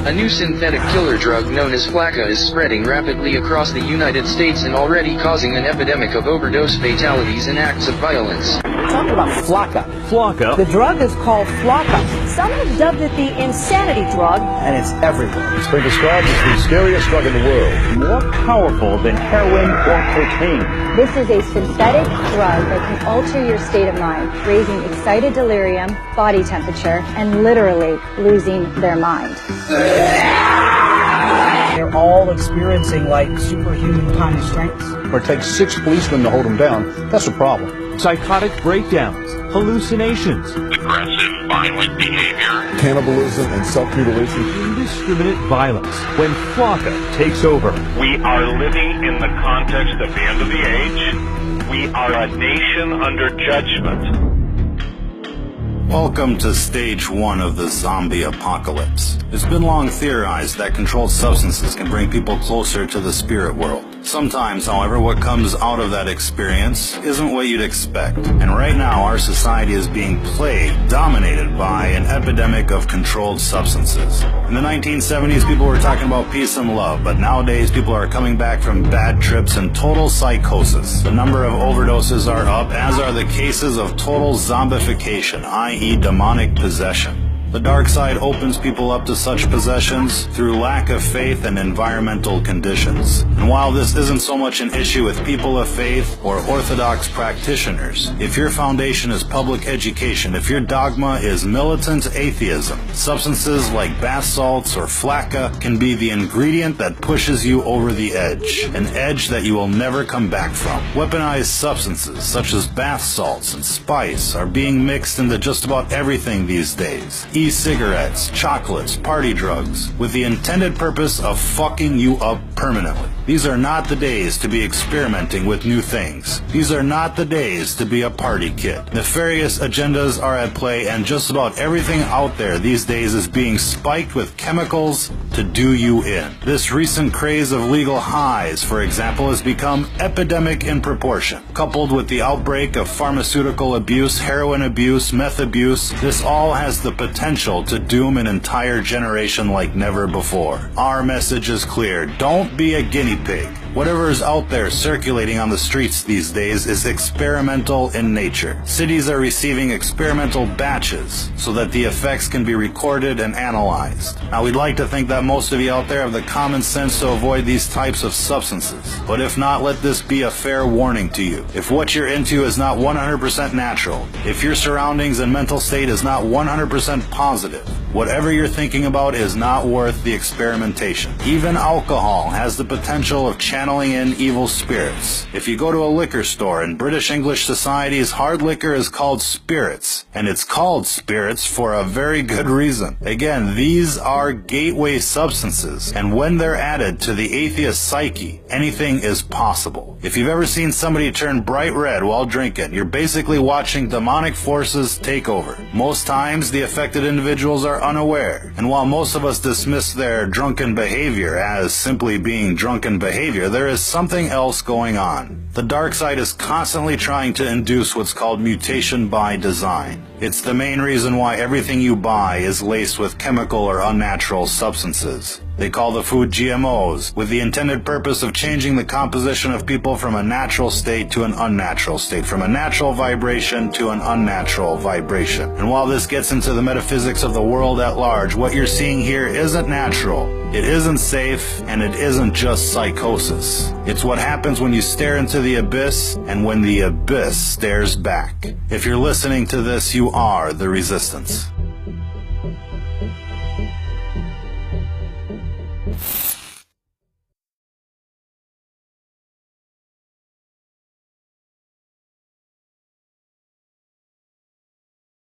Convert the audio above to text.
A new synthetic killer drug known as FLAKA is spreading rapidly across the United States and already causing an epidemic of overdose fatalities and acts of violence. We're talking about FLAKA. FLAKA? The drug is called FLAKA. Some have dubbed it the insanity drug. And it's everywhere. It's been described as the scariest drug in the world. More powerful than heroin or cocaine. This is a synthetic drug that can alter your state of mind, raising excited delirium, body temperature, and literally losing their mind. They're all experiencing like superhuman kind of strengths. Or it takes 6 policemen to hold them down. That's a problem. Psychotic breakdowns, hallucinations, aggressive, violent behavior, Cannibalism and self-mutilation. indiscriminate violence. When FLAKA takes over, We are living in the context of the end of the age. We are a nation under judgment. Welcome to stage 1 of the zombie apocalypse. It's been long theorized that controlled substances can bring people closer to the spirit world. Sometimes, however, what comes out of that experience isn't what you'd expect. And right now, our society is being plagued, dominated by an epidemic of controlled substances. In the 1970s, people were talking about peace and love, but nowadays people are coming back from bad trips and total psychosis. The number of overdoses are up, as are the cases of total zombification, i.e. demonic possession. The dark side opens people up to such possessions through lack of faith and environmental conditions. And while this isn't so much an issue with people of faith or orthodox practitioners, if your foundation is public education, if your dogma is militant atheism, substances like bath salts or FLAKA can be the ingredient that pushes you over the edge, an edge that you will never come back from. Weaponized substances such as bath salts and spice are being mixed into just about everything these days. E-cigarettes, chocolates, party drugs, with the intended purpose of fucking you up permanently. These are not the days to be experimenting with new things. These are not the days to be a party kid. Nefarious agendas are at play, and just about everything out there these days is being spiked with chemicals to do you in. This recent craze of legal highs, for example, has become epidemic in proportion. Coupled with the outbreak of pharmaceutical abuse, heroin abuse, meth abuse, this all has the potential to doom an entire generation like never before. Our message is clear. Don't be a guinea pig. Whatever is out there circulating on the streets these days is experimental in nature. Cities are receiving experimental batches so that the effects can be recorded and analyzed. Now, we'd like to think that most of you out there have the common sense to avoid these types of substances. But if not, let this be a fair warning to you. If what you're into is not 100% natural, if your surroundings and mental state is not 100% positive, whatever you're thinking about is not worth the experimentation. Even alcohol has the potential of channeling in evil spirits. If you go to a liquor store in British English societies, hard liquor is called spirits, and it's called spirits for a very good reason. Again, these are gateway substances, and when they're added to the atheist psyche, anything is possible. If you've ever seen somebody turn bright red while drinking, you're basically watching demonic forces take over. Most times, the affected individuals are unaware, and while most of us dismiss their drunken behavior as simply being drunken behavior, there is something else going on. The dark side is constantly trying to induce what's called mutation by design. It's the main reason why everything you buy is laced with chemical or unnatural substances. They call the food GMOs, with the intended purpose of changing the composition of people from a natural state to an unnatural state, from a natural vibration to an unnatural vibration. And while this gets into the metaphysics of the world at large, what you're seeing here isn't natural. It isn't safe, and it isn't just psychosis. It's what happens when you stare into the abyss, and when the abyss stares back. If you're listening to this, you are the resistance.